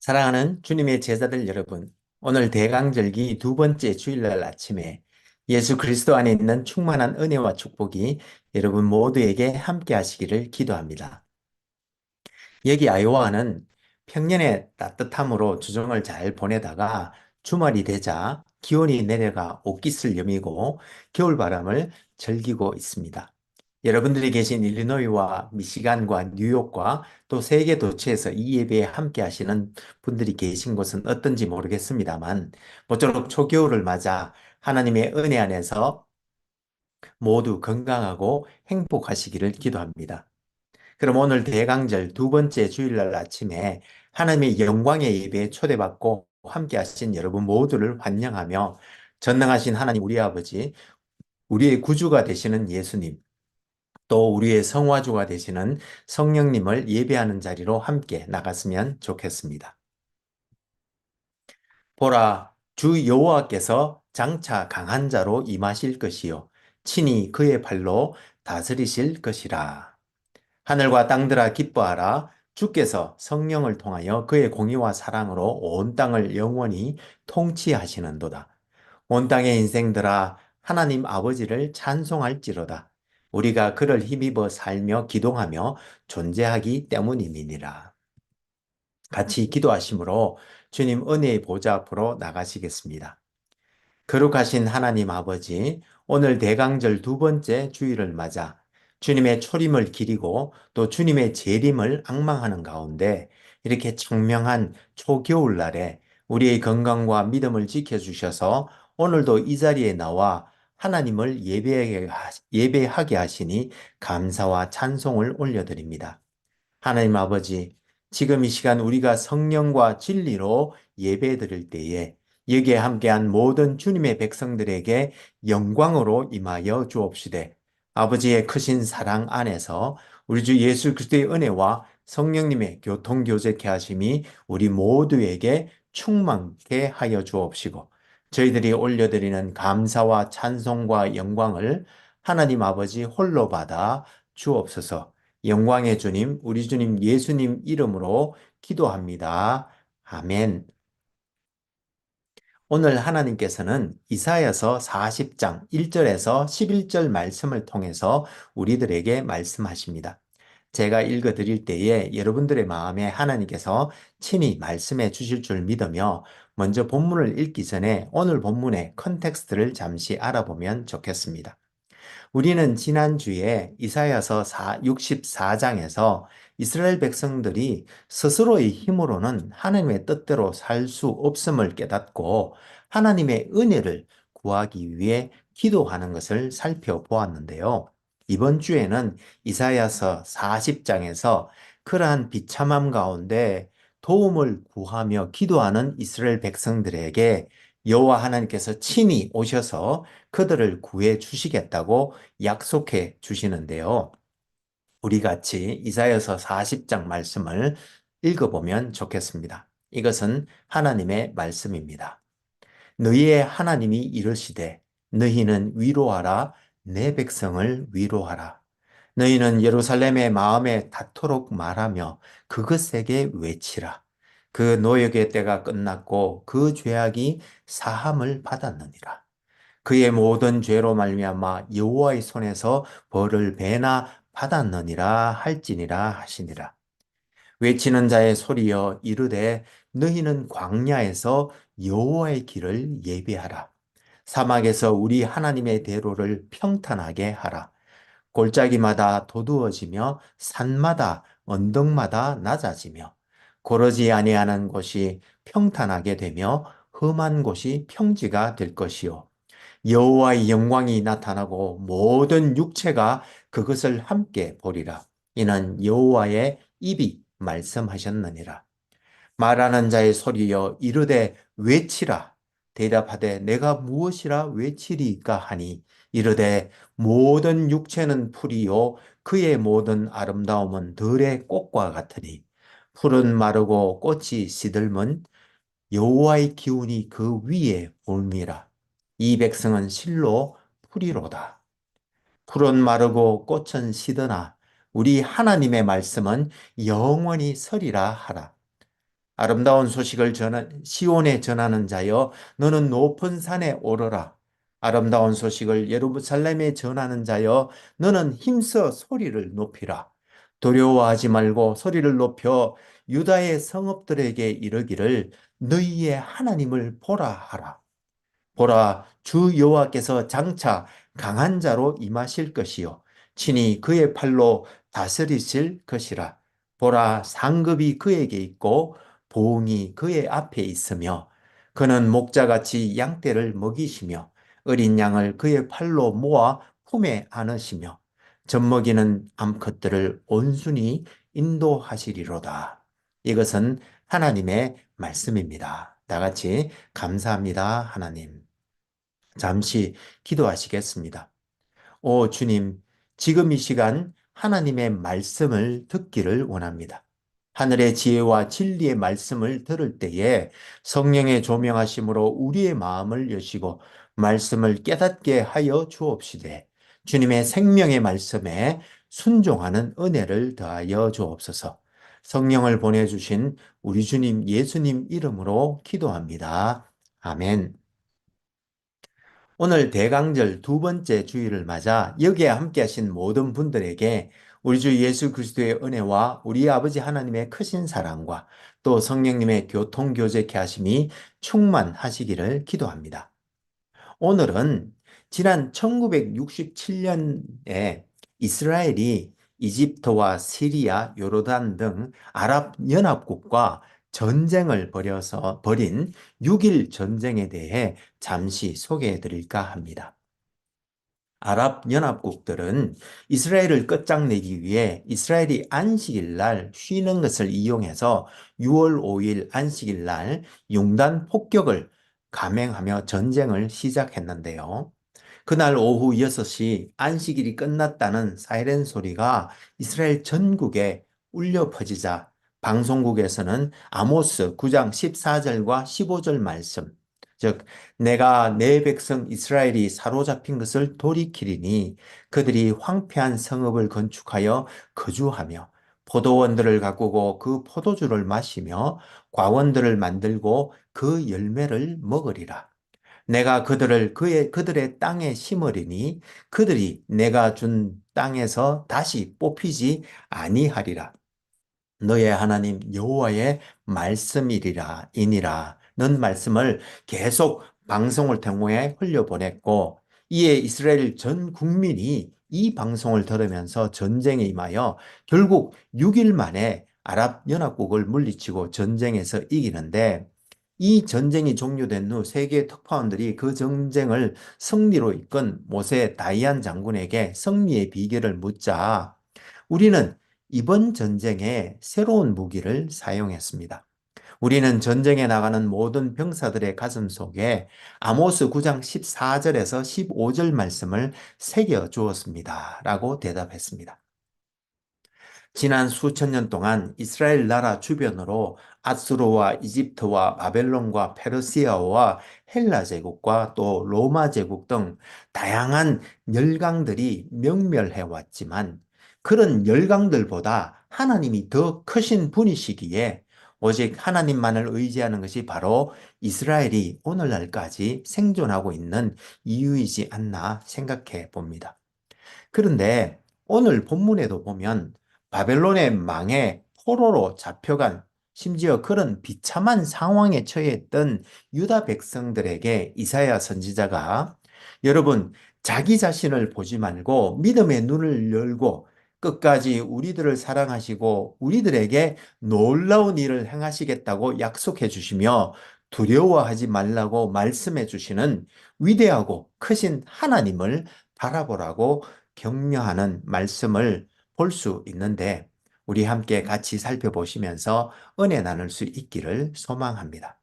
사랑하는 주님의 제자들 여러분, 오늘 대강절기 두 번째 주일날 아침에 예수 그리스도 안에 있는 충만한 은혜와 축복이 여러분 모두에게 함께 하시기를 기도합니다. 여기 아이오와는 평년의 따뜻함으로 주정을 잘 보내다가 주말이 되자 기온이 내려가 옷깃을 여미고 겨울바람을 즐기고 있습니다. 여러분들이 계신 일리노이와 미시간과 뉴욕과 또 세계 도처에서 이 예배에 함께 하시는 분들이 계신 곳은 어떤지 모르겠습니다만 모쪼록 초겨울을 맞아 하나님의 은혜 안에서 모두 건강하고 행복하시기를 기도합니다. 그럼 오늘 대강절 두 번째 주일날 아침에 하나님의 영광의 예배에 초대받고 함께 하신 여러분 모두를 환영하며 전능하신 하나님 우리 아버지, 우리의 구주가 되시는 예수님, 또 우리의 성화주가 되시는 성령님을 예배하는 자리로 함께 나갔으면 좋겠습니다. 보라, 주 여호와께서 장차 강한 자로 임하실 것이요 친히 그의 팔로 다스리실 것이라. 하늘과 땅들아 기뻐하라. 주께서 성령을 통하여 그의 공의와 사랑으로 온 땅을 영원히 통치하시는도다. 온 땅의 인생들아 하나님 아버지를 찬송할지로다. 우리가 그를 힘입어 살며 기동하며 존재하기 때문이니라. 같이 기도하심으로 주님 은혜의 보좌 앞으로 나가시겠습니다. 거룩하신 하나님 아버지, 오늘 대강절 두 번째 주일을 맞아 주님의 초림을 기리고 또 주님의 재림을 앙망하는 가운데 이렇게 청명한 초겨울날에 우리의 건강과 믿음을 지켜주셔서 오늘도 이 자리에 나와 하나님을 예배하게 하시니 감사와 찬송을 올려드립니다. 하나님 아버지, 지금 이 시간 우리가 성령과 진리로 예배 드릴 때에 여기에 함께한 모든 주님의 백성들에게 영광으로 임하여 주옵시되 아버지의 크신 사랑 안에서 우리 주 예수 그리스도의 은혜와 성령님의 교통교제케 하심이 우리 모두에게 충만케 하여 주옵시고 저희들이 올려드리는 감사와 찬송과 영광을 하나님 아버지 홀로 받아 주옵소서. 영광의 주님, 우리 주님 예수님 이름으로 기도합니다. 아멘. 오늘 하나님께서는 이사야서 40장 1절에서 11절 말씀을 통해서 우리들에게 말씀하십니다. 제가 읽어 드릴 때에 여러분들의 마음에 하나님께서 친히 말씀해 주실 줄 믿으며 먼저 본문을 읽기 전에 오늘 본문의 컨텍스트를 잠시 알아보면 좋겠습니다. 우리는 지난주에 이사야서 64장에서 이스라엘 백성들이 스스로의 힘으로는 하나님의 뜻대로 살 수 없음을 깨닫고 하나님의 은혜를 구하기 위해 기도하는 것을 살펴보았는데요. 이번 주에는 이사야서 40장에서 그러한 비참함 가운데 도움을 구하며 기도하는 이스라엘 백성들에게 여호와 하나님께서 친히 오셔서 그들을 구해 주시겠다고 약속해 주시는데요. 우리 같이 이사야서 40장 말씀을 읽어보면 좋겠습니다. 이것은 하나님의 말씀입니다. 너희의 하나님이 이르시되 너희는 위로하라 내 백성을 위로하라. 너희는 예루살렘의 마음에 닿도록 말하며 그것에게 외치라. 그 노역의 때가 끝났고 그 죄악이 사함을 받았느니라. 그의 모든 죄로 말미암아 여호와의 손에서 벌을 배나 받았느니라 할지니라 하시니라. 외치는 자의 소리여 이르되 너희는 광야에서 여호와의 길을 예비하라. 사막에서 우리 하나님의 대로를 평탄하게 하라. 골짜기마다 도두어지며 산마다 언덕마다 낮아지며 고르지 아니하는 곳이 평탄하게 되며 험한 곳이 평지가 될 것이요 여호와의 영광이 나타나고 모든 육체가 그것을 함께 보리라. 이는 여호와의 입이 말씀하셨느니라. 말하는 자의 소리여 이르되 외치라. 대답하되 내가 무엇이라 외치리까 하니 이르되 모든 육체는 풀이요 그의 모든 아름다움은 들의 꽃과 같으니 풀은 마르고 꽃이 시들면 여호와의 기운이 그 위에 올미라. 이 백성은 실로 풀이로다. 풀은 마르고 꽃은 시드나 우리 하나님의 말씀은 영원히 서리라 하라. 아름다운 소식을 시온에 전하는 자여, 너는 높은 산에 오르라. 아름다운 소식을 예루살렘에 전하는 자여, 너는 힘써 소리를 높이라. 두려워하지 말고 소리를 높여 유다의 성읍들에게 이르기를 너희의 하나님을 보라 하라. 보라, 주 여호와께서 장차 강한 자로 임하실 것이요 친히 그의 팔로 다스리실 것이라. 보라, 상급이 그에게 있고 보응이 그의 앞에 있으며 그는 목자같이 양떼를 먹이시며 어린 양을 그의 팔로 모아 품에 안으시며 젖먹이는 암컷들을 온순히 인도하시리로다. 이것은 하나님의 말씀입니다. 다 같이 감사합니다, 하나님. 잠시 기도하시겠습니다. 오 주님, 지금 이 시간 하나님의 말씀을 듣기를 원합니다. 하늘의 지혜와 진리의 말씀을 들을 때에 성령의 조명하심으로 우리의 마음을 여시고 말씀을 깨닫게 하여 주옵시되 주님의 생명의 말씀에 순종하는 은혜를 더하여 주옵소서. 성령을 보내주신 우리 주님 예수님 이름으로 기도합니다. 아멘. 오늘 대강절 두 번째 주일을 맞아 여기에 함께 하신 모든 분들에게 우리 주 예수 그리스도의 은혜와 우리 아버지 하나님의 크신 사랑과 또 성령님의 교통교제케 하심이 충만하시기를 기도합니다. 오늘은 지난 1967년에 이스라엘이 이집트와 시리아, 요르단 등 아랍 연합국과 전쟁을 벌인 6일 전쟁에 대해 잠시 소개해 드릴까 합니다. 아랍 연합국들은 이스라엘을 끝장내기 위해 이스라엘이 안식일 날 쉬는 것을 이용해서 6월 5일 안식일 날 융단 폭격을 감행하며 전쟁을 시작했는데요. 그날 오후 6시 안식일이 끝났다는 사이렌 소리가 이스라엘 전국에 울려 퍼지자 방송국에서는 아모스 9장 14절과 15절 말씀, 즉 내가 내 백성 이스라엘이 사로잡힌 것을 돌이키리니 그들이 황폐한 성읍을 건축하여 거주하며 포도원들을 가꾸고 그 포도주를 마시며 과원들을 만들고 그 열매를 먹으리라. 내가 그들의 땅에 심으리니 그들이 내가 준 땅에서 다시 뽑히지 아니하리라. 너의 하나님 여호와의 말씀이리라 이니라. 는 말씀을 계속 방송을 통해 흘려보냈고 이에 이스라엘 전 국민이 이 방송을 들으면서 전쟁에 임하여 결국 6일 만에 아랍 연합국을 물리치고 전쟁에서 이기는데 이 전쟁이 종료된 후 세계 특파원들이 그 전쟁을 승리로 이끈 모세 다이안 장군에게 승리의 비결을 묻자 우리는 이번 전쟁에 새로운 무기를 사용했습니다. 우리는 전쟁에 나가는 모든 병사들의 가슴 속에 아모스 9장 14절에서 15절 말씀을 새겨 주었습니다. 라고 대답했습니다. 지난 수천 년 동안 이스라엘 나라 주변으로 아수르와 이집트와 바벨론과 페르시아와 헬라 제국과 또 로마 제국 등 다양한 열강들이 명멸해 왔지만 그런 열강들보다 하나님이 더 크신 분이시기에 오직 하나님만을 의지하는 것이 바로 이스라엘이 오늘날까지 생존하고 있는 이유이지 않나 생각해 봅니다. 그런데 오늘 본문에도 보면 바벨론의 망에 포로로 잡혀간 심지어 그런 비참한 상황에 처했던 유다 백성들에게 이사야 선지자가 여러분 자기 자신을 보지 말고 믿음의 눈을 열고 끝까지 우리들을 사랑하시고 우리들에게 놀라운 일을 행하시겠다고 약속해 주시며 두려워하지 말라고 말씀해 주시는 위대하고 크신 하나님을 바라보라고 격려하는 말씀을 볼 수 있는데 우리 함께 같이 살펴보시면서 은혜 나눌 수 있기를 소망합니다.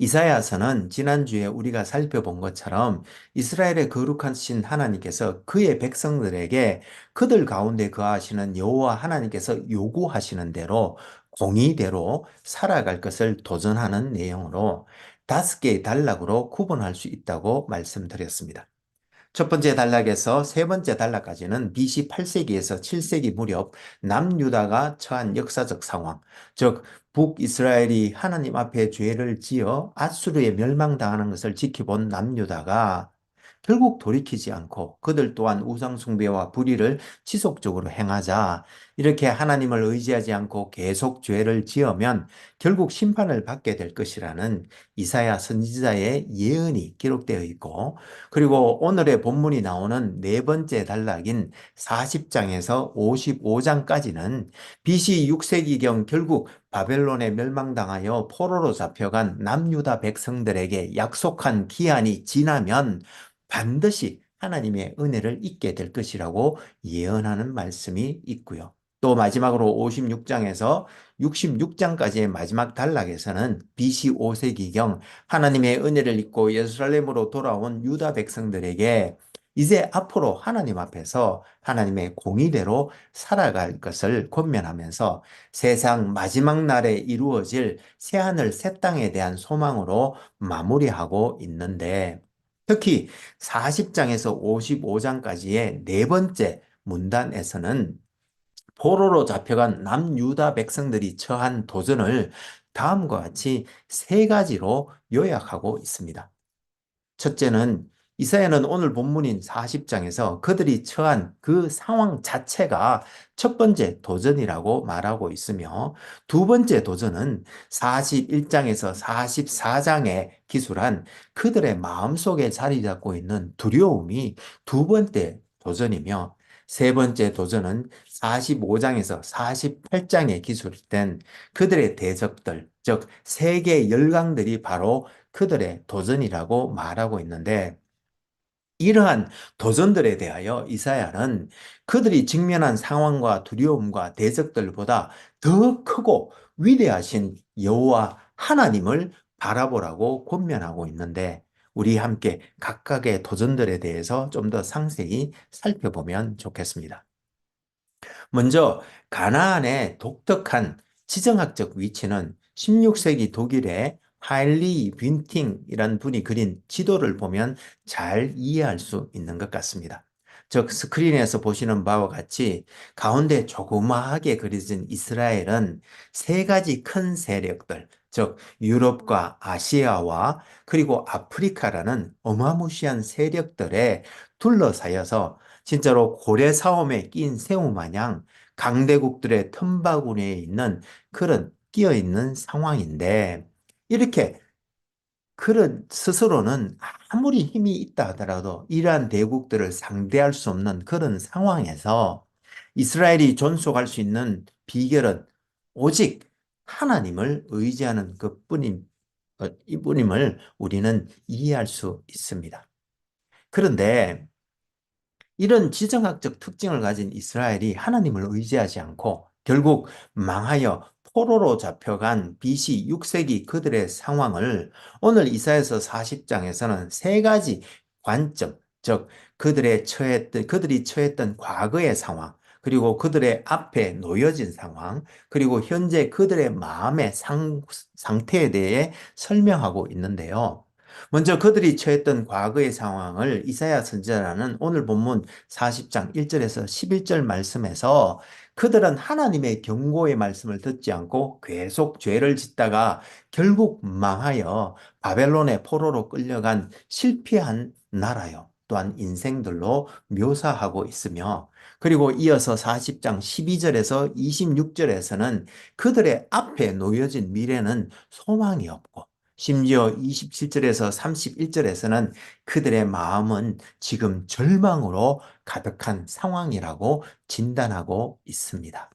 이사야서는 지난주에 우리가 살펴본 것처럼 이스라엘의 거룩하신 하나님께서 그의 백성들에게 그들 가운데 거하시는 여호와 하나님께서 요구하시는 대로 공의대로 살아갈 것을 도전하는 내용으로 5개의 단락으로 구분할 수 있다고 말씀드렸습니다. 첫 번째 단락에서 세 번째 단락까지는 BC 8세기에서 7세기 무렵 남유다가 처한 역사적 상황, 즉 북이스라엘이 하나님 앞에 죄를 지어 아수르에 멸망당하는 것을 지켜본 남유다가 결국 돌이키지 않고 그들 또한 우상숭배와 불의를 지속적으로 행하자 이렇게 하나님을 의지하지 않고 계속 죄를 지으면 결국 심판을 받게 될 것이라는 이사야 선지자의 예언이 기록되어 있고, 그리고 오늘의 본문이 나오는 네 번째 단락인 40장에서 55장까지는 BC 6세기경 결국 바벨론에 멸망당하여 포로로 잡혀간 남유다 백성들에게 약속한 기한이 지나면 반드시 하나님의 은혜를 잊게 될 것이라고 예언하는 말씀이 있고요. 또 마지막으로 56장에서 66장까지의 마지막 단락에서는 BC 5세기경 하나님의 은혜를 잊고 예루살렘으로 돌아온 유다 백성들에게 이제 앞으로 하나님 앞에서 하나님의 공의대로 살아갈 것을 권면하면서 세상 마지막 날에 이루어질 새하늘 새 땅에 대한 소망으로 마무리하고 있는데, 특히 40장에서 55장까지의 네 번째 문단에서는 포로로 잡혀간 남유다 백성들이 처한 도전을 다음과 같이 세 가지로 요약하고 있습니다. 첫째는, 이사야는 오늘 본문인 40장에서 그들이 처한 그 상황 자체가 첫 번째 도전이라고 말하고 있으며, 두 번째 도전은 41장에서 44장에 기술한 그들의 마음속에 자리 잡고 있는 두려움이 두 번째 도전이며, 세 번째 도전은 45장에서 48장에 기술된 그들의 대적들, 즉 세계 열강들이 바로 그들의 도전이라고 말하고 있는데, 이러한 도전들에 대하여 이사야는 그들이 직면한 상황과 두려움과 대적들보다 더 크고 위대하신 여호와 하나님을 바라보라고 권면하고 있는데, 우리 함께 각각의 도전들에 대해서 좀 더 상세히 살펴보면 좋겠습니다. 먼저 가나안의 독특한 지정학적 위치는 16세기 독일의 하일리 빈팅이라는 분이 그린 지도를 보면 잘 이해할 수 있는 것 같습니다. 즉 스크린에서 보시는 바와 같이 가운데 조그마하게 그려진 이스라엘은 세 가지 큰 세력들, 즉 유럽과 아시아와 그리고 아프리카라는 어마무시한 세력들에 둘러싸여서 진짜로 고래 사움에 낀 새우 마냥 강대국들의 틈바구니에 있는 그런 끼어 있는 상황인데, 이렇게 그런 스스로는 아무리 힘이 있다 하더라도 이러한 대국들을 상대할 수 없는 그런 상황에서 이스라엘이 존속할 수 있는 비결은 오직 하나님을 의지하는 이뿐임을 우리는 이해할 수 있습니다. 그런데 이런 지정학적 특징을 가진 이스라엘이 하나님을 의지하지 않고 결국 망하여 포로로 잡혀간 BC 6세기 그들의 상황을 오늘 이사야서 40장에서는 세 가지 관점, 즉 그들이 처했던 과거의 상황, 그리고 그들의 앞에 놓여진 상황, 그리고 현재 그들의 마음의 상태에 대해 설명하고 있는데요. 먼저 그들이 처했던 과거의 상황을 이사야 선지자는 오늘 본문 40장 1절에서 11절 말씀에서 그들은 하나님의 경고의 말씀을 듣지 않고 계속 죄를 짓다가 결국 망하여 바벨론의 포로로 끌려간 실패한 나라요, 또한 인생들로 묘사하고 있으며, 그리고 이어서 40장 12절에서 26절에서는 그들의 앞에 놓여진 미래는 소망이 없고, 심지어 27절에서 31절에서는 그들의 마음은 지금 절망으로 가득한 상황이라고 진단하고 있습니다.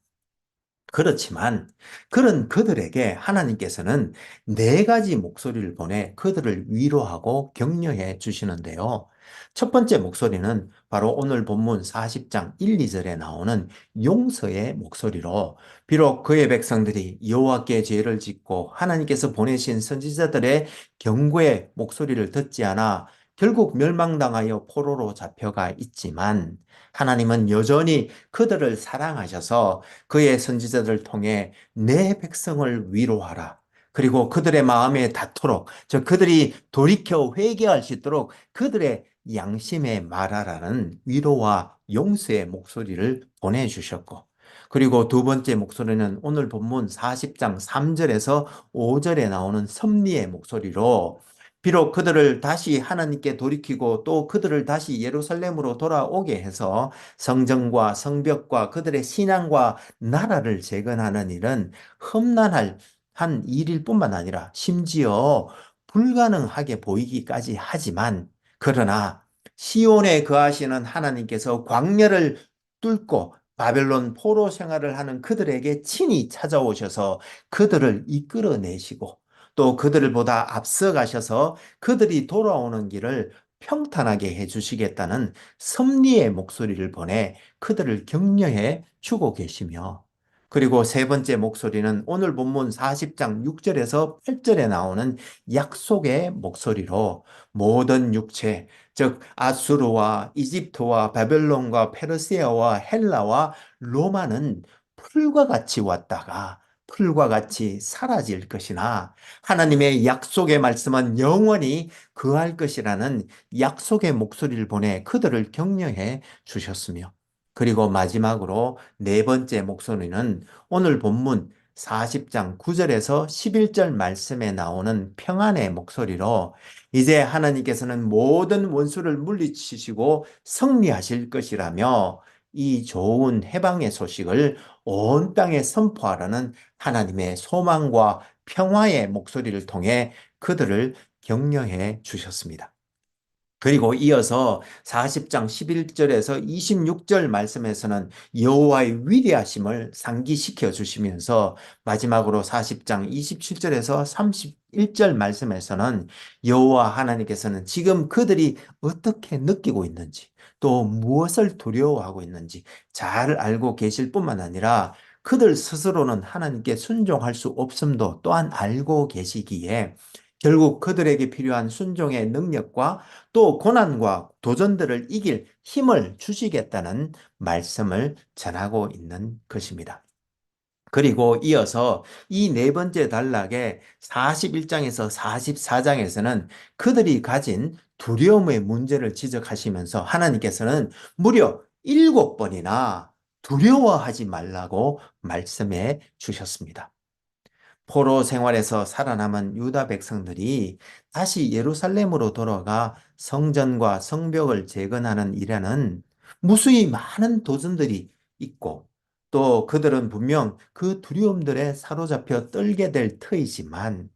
그렇지만 그런 그들에게 하나님께서는 네 가지 목소리를 보내 그들을 위로하고 격려해 주시는데요. 첫 번째 목소리는 바로 오늘 본문 40장 1, 2절에 나오는 용서의 목소리로, 비록 그의 백성들이 여호와께 죄를 짓고 하나님께서 보내신 선지자들의 경고의 목소리를 듣지 않아 결국 멸망당하여 포로로 잡혀가 있지만, 하나님은 여전히 그들을 사랑하셔서 그의 선지자들을 통해 내 백성을 위로하라, 그리고 그들의 마음에 닿도록, 그들이 돌이켜 회개할 수 있도록 그들의 양심에 말하라는 위로와 용서의 목소리를 보내주셨고, 그리고 두 번째 목소리는 오늘 본문 40장 3절에서 5절에 나오는 섭리의 목소리로, 비록 그들을 다시 하나님께 돌이키고 또 그들을 다시 예루살렘으로 돌아오게 해서 성전과 성벽과 그들의 신앙과 나라를 재건하는 일은 험난할 한 일일 뿐만 아니라 심지어 불가능하게 보이기까지 하지만, 그러나 시온에 거하시는 하나님께서 광야를 뚫고 바벨론 포로 생활을 하는 그들에게 친히 찾아오셔서 그들을 이끌어내시고 또 그들을 보다 앞서가셔서 그들이 돌아오는 길을 평탄하게 해주시겠다는 섭리의 목소리를 보내 그들을 격려해 주고 계시며, 그리고 세 번째 목소리는 오늘 본문 40장 6절에서 8절에 나오는 약속의 목소리로, 모든 육체, 즉 아수르와 이집트와 바벨론과 페르시아와 헬라와 로마는 풀과 같이 왔다가 풀과 같이 사라질 것이나 하나님의 약속의 말씀은 영원히 그할 것이라는 약속의 목소리를 보내 그들을 격려해 주셨으며, 그리고 마지막으로 네 번째 목소리는 오늘 본문 40장 9절에서 11절 말씀에 나오는 평안의 목소리로, 이제 하나님께서는 모든 원수를 물리치시고 승리하실 것이라며 이 좋은 해방의 소식을 온 땅에 선포하라는 하나님의 소망과 평화의 목소리를 통해 그들을 격려해 주셨습니다. 그리고 이어서 40장 11절에서 26절 말씀에서는 여호와의 위대하심을 상기시켜 주시면서, 마지막으로 40장 27절에서 31절 말씀에서는 여호와 하나님께서는 지금 그들이 어떻게 느끼고 있는지 또 무엇을 두려워하고 있는지 잘 알고 계실 뿐만 아니라 그들 스스로는 하나님께 순종할 수 없음도 또한 알고 계시기에 결국 그들에게 필요한 순종의 능력과 또 고난과 도전들을 이길 힘을 주시겠다는 말씀을 전하고 있는 것입니다. 그리고 이어서 이 네 번째 단락의 41장에서 44장에서는 그들이 가진 두려움의 문제를 지적하시면서 하나님께서는 무려 7번이나 두려워하지 말라고 말씀해 주셨습니다. 포로 생활에서 살아남은 유다 백성들이 다시 예루살렘으로 돌아가 성전과 성벽을 재건하는 일에는 무수히 많은 도전들이 있고, 또 그들은 분명 그 두려움들에 사로잡혀 떨게 될 터이지만,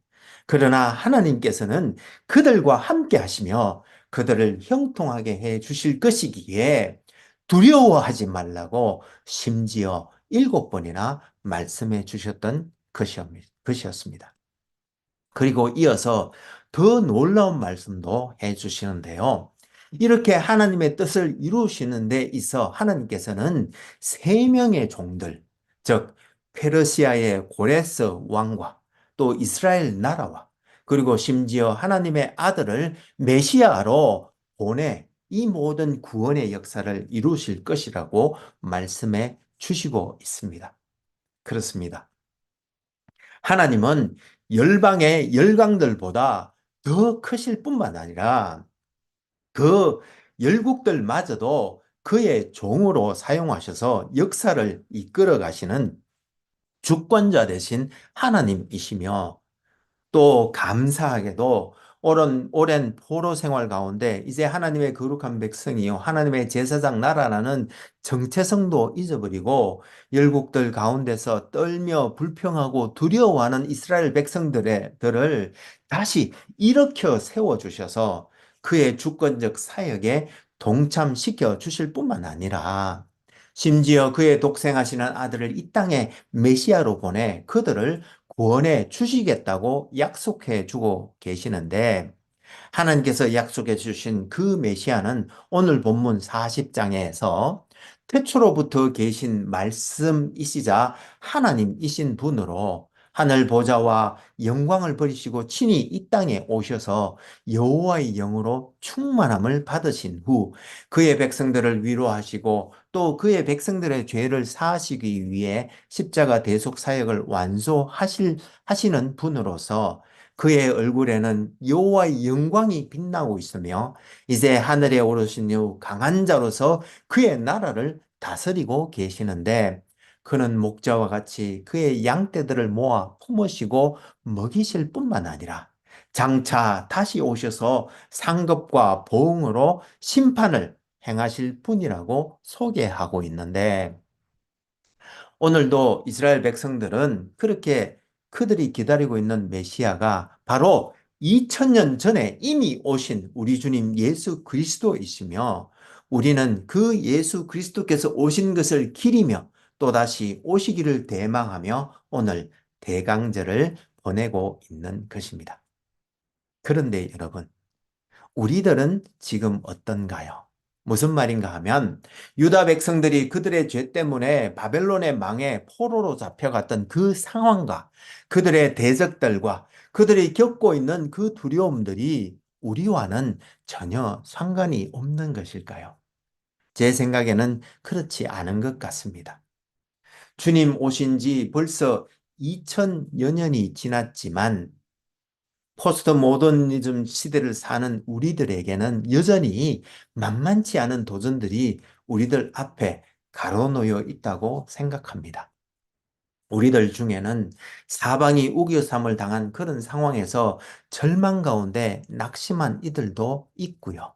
그러나 하나님께서는 그들과 함께 하시며 그들을 형통하게 해 주실 것이기에 두려워하지 말라고 심지어 7번이나 말씀해 주셨던 것이었습니다. 그리고 이어서 더 놀라운 말씀도 해 주시는데요. 이렇게 하나님의 뜻을 이루시는 데 있어 하나님께서는 세 명의 종들, 즉 페르시아의 고레스 왕과 또 이스라엘 나라와 그리고 심지어 하나님의 아들을 메시아로 보내 이 모든 구원의 역사를 이루실 것이라고 말씀해 주시고 있습니다. 그렇습니다. 하나님은 열방의 열강들보다 더 크실 뿐만 아니라 그 열국들마저도 그의 종으로 사용하셔서 역사를 이끌어 가시는 주권자 되신 하나님이시며, 또 감사하게도 오랜 포로 생활 가운데 이제 하나님의 거룩한 백성이요 하나님의 제사장 나라라는 정체성도 잊어버리고 열국들 가운데서 떨며 불평하고 두려워하는 이스라엘 백성들을 다시 일으켜 세워 주셔서 그의 주권적 사역에 동참시켜 주실 뿐만 아니라 심지어 그의 독생하시는 아들을 이 땅에 메시아로 보내 그들을 구원해 주시겠다고 약속해 주고 계시는데, 하나님께서 약속해 주신 그 메시아는 오늘 본문 40장에서 태초로부터 계신 말씀이시자 하나님이신 분으로 하늘 보좌와 영광을 버리시고 친히 이 땅에 오셔서 여호와의 영으로 충만함을 받으신 후 그의 백성들을 위로하시고 또 그의 백성들의 죄를 사하시기 위해 십자가 대속 사역을 하시는 분으로서 그의 얼굴에는 여호와의 영광이 빛나고 있으며 이제 하늘에 오르신 후 강한 자로서 그의 나라를 다스리고 계시는데 그는 목자와 같이 그의 양떼들을 모아 품으시고 먹이실 뿐만 아니라 장차 다시 오셔서 상급과 보응으로 심판을 행하실 분이라고 소개하고 있는데 오늘도 이스라엘 백성들은 그렇게 그들이 기다리고 있는 메시아가 바로 2000년 전에 이미 오신 우리 주님 예수 그리스도이시며 우리는 그 예수 그리스도께서 오신 것을 기리며 또다시 오시기를 대망하며 오늘 대강절을 보내고 있는 것입니다. 그런데 여러분, 우리들은 지금 어떤가요? 무슨 말인가 하면 유다 백성들이 그들의 죄 때문에 바벨론의 망에 포로로 잡혀갔던 그 상황과 그들의 대적들과 그들이 겪고 있는 그 두려움들이 우리와는 전혀 상관이 없는 것일까요? 제 생각에는 그렇지 않은 것 같습니다. 주님 오신 지 벌써 2000여 년이 지났지만 포스트 모더니즘 시대를 사는 우리들에게는 여전히 만만치 않은 도전들이 우리들 앞에 가로놓여 있다고 생각합니다. 우리들 중에는 사방이 우겨삼을 당한 그런 상황에서 절망 가운데 낙심한 이들도 있고요.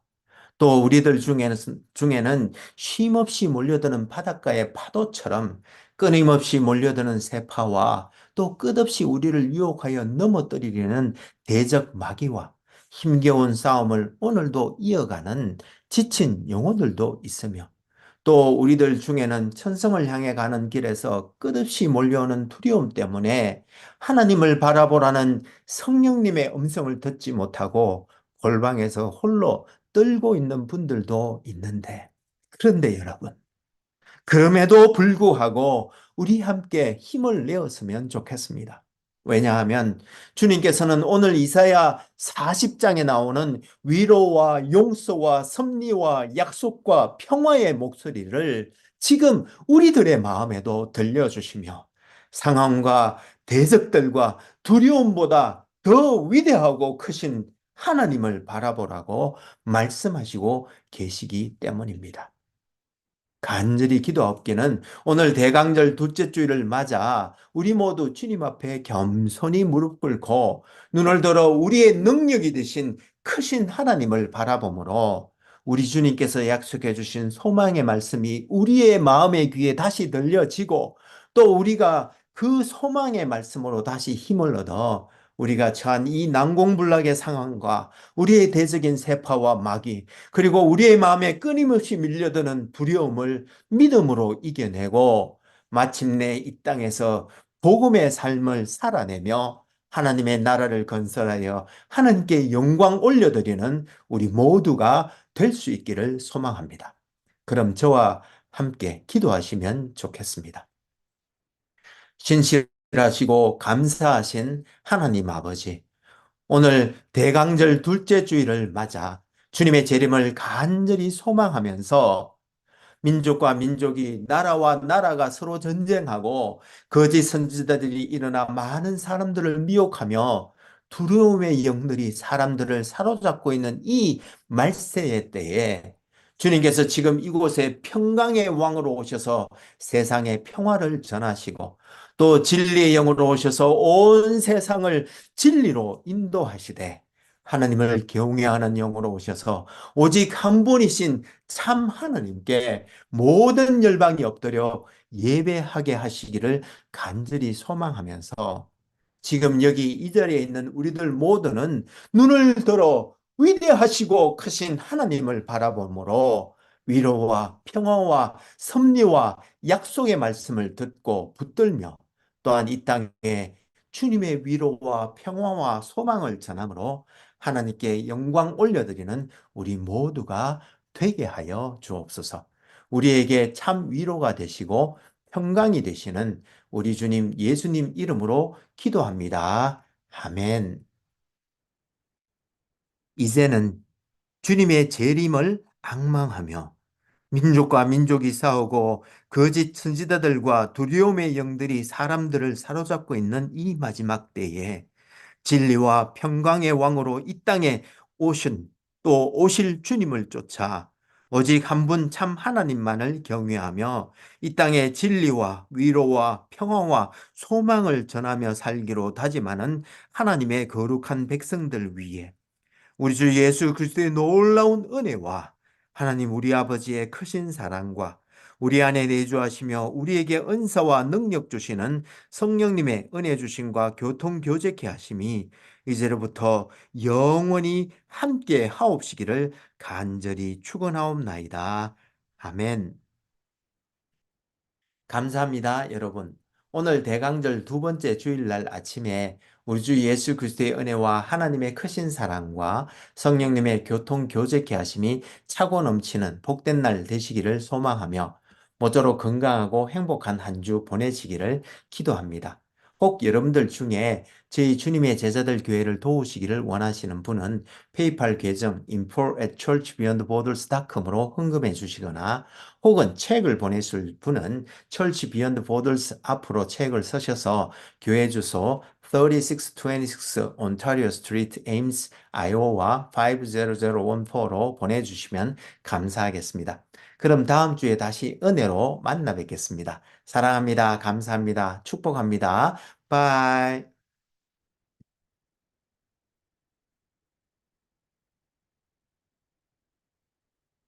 또 우리들 중에는 쉼없이 몰려드는 바닷가의 파도처럼 끊임없이 몰려드는 세파와 또 끝없이 우리를 유혹하여 넘어뜨리려는 대적 마귀와 힘겨운 싸움을 오늘도 이어가는 지친 영혼들도 있으며 또 우리들 중에는 천성을 향해 가는 길에서 끝없이 몰려오는 두려움 때문에 하나님을 바라보라는 성령님의 음성을 듣지 못하고 골방에서 홀로 떨고 있는 분들도 있는데, 그런데 여러분, 그럼에도 불구하고 우리 함께 힘을 내었으면 좋겠습니다. 왜냐하면 주님께서는 오늘 이사야 40장에 나오는 위로와 용서와 섭리와 약속과 평화의 목소리를 지금 우리들의 마음에도 들려주시며 상황과 대적들과 두려움보다 더 위대하고 크신 하나님을 바라보라고 말씀하시고 계시기 때문입니다. 간절히 기도하옵기는 오늘 대강절 둘째 주일을 맞아 우리 모두 주님 앞에 겸손히 무릎 꿇고 눈을 들어 우리의 능력이 되신 크신 하나님을 바라보므로 우리 주님께서 약속해 주신 소망의 말씀이 우리의 마음의 귀에 다시 들려지고 또 우리가 그 소망의 말씀으로 다시 힘을 얻어 우리가 처한 이 난공불락의 상황과 우리의 대적인 세파와 마귀 그리고 우리의 마음에 끊임없이 밀려드는 두려움을 믿음으로 이겨내고 마침내 이 땅에서 복음의 삶을 살아내며 하나님의 나라를 건설하여 하나님께 영광 올려드리는 우리 모두가 될 수 있기를 소망합니다. 그럼 저와 함께 기도하시면 좋겠습니다. 신실하시고 감사하신 하나님 아버지, 오늘 대강절 둘째 주일을 맞아 주님의 재림을 간절히 소망하면서 민족과 민족이 나라와 나라가 서로 전쟁하고 거짓 선지자들이 일어나 많은 사람들을 미혹하며 두려움의 영들이 사람들을 사로잡고 있는 이 말세의 때에 주님께서 지금 이곳에 평강의 왕으로 오셔서 세상에 평화를 전하시고 또 진리의 영으로 오셔서 온 세상을 진리로 인도하시되 하나님을 경외하는 영으로 오셔서 오직 한 분이신 참 하나님께 모든 열방이 엎드려 예배하게 하시기를 간절히 소망하면서 지금 여기 이 자리에 있는 우리들 모두는 눈을 들어 위대하시고 크신 하나님을 바라보므로 위로와 평화와 섭리와 약속의 말씀을 듣고 붙들며 또한 이 땅에 주님의 위로와 평화와 소망을 전함으로 하나님께 영광 올려드리는 우리 모두가 되게 하여 주옵소서. 우리에게 참 위로가 되시고 평강이 되시는 우리 주님 예수님 이름으로 기도합니다. 아멘. 이제는 주님의 재림을 앙망하며 민족과 민족이 싸우고 거짓 선지자들과 두려움의 영들이 사람들을 사로잡고 있는 이 마지막 때에 진리와 평강의 왕으로 이 땅에 오신 또 오실 주님을 쫓아 오직 한 분 참 하나님만을 경외하며 이 땅에 진리와 위로와 평화와 소망을 전하며 살기로 다짐하는 하나님의 거룩한 백성들 위해 우리 주 예수 그리스도의 놀라운 은혜와 하나님 우리 아버지의 크신 사랑과 우리 안에 내주하시며 우리에게 은사와 능력 주시는 성령님의 은혜 주심과 교통 교제케 하심이 이제로부터 영원히 함께 하옵시기를 간절히 축원하옵나이다. 아멘. 감사합니다, 여러분. 오늘 대강절 두 번째 주일날 아침에 우리 주 예수 그리스도의 은혜와 하나님의 크신 사랑과 성령님의 교통 교제케 하심이 차고 넘치는 복된 날 되시기를 소망하며 모쪼록 건강하고 행복한 한 주 보내시기를 기도합니다. 혹 여러분들 중에 저희 주님의 제자들 교회를 도우시기를 원하시는 분은 페이팔 계정 info@churchbeyondborderscom으로 헌금해 주시거나 혹은 책을 보내실 분은 철치 비욘드 보더스 앞으로 책을 쓰셔서 교회 주소 3626 온타리오 스트리트 에임스 아이오와 50014로 보내주시면 감사하겠습니다. 그럼 다음 주에 다시 은혜로 만나 뵙겠습니다. 사랑합니다. 감사합니다. 축복합니다. 바이.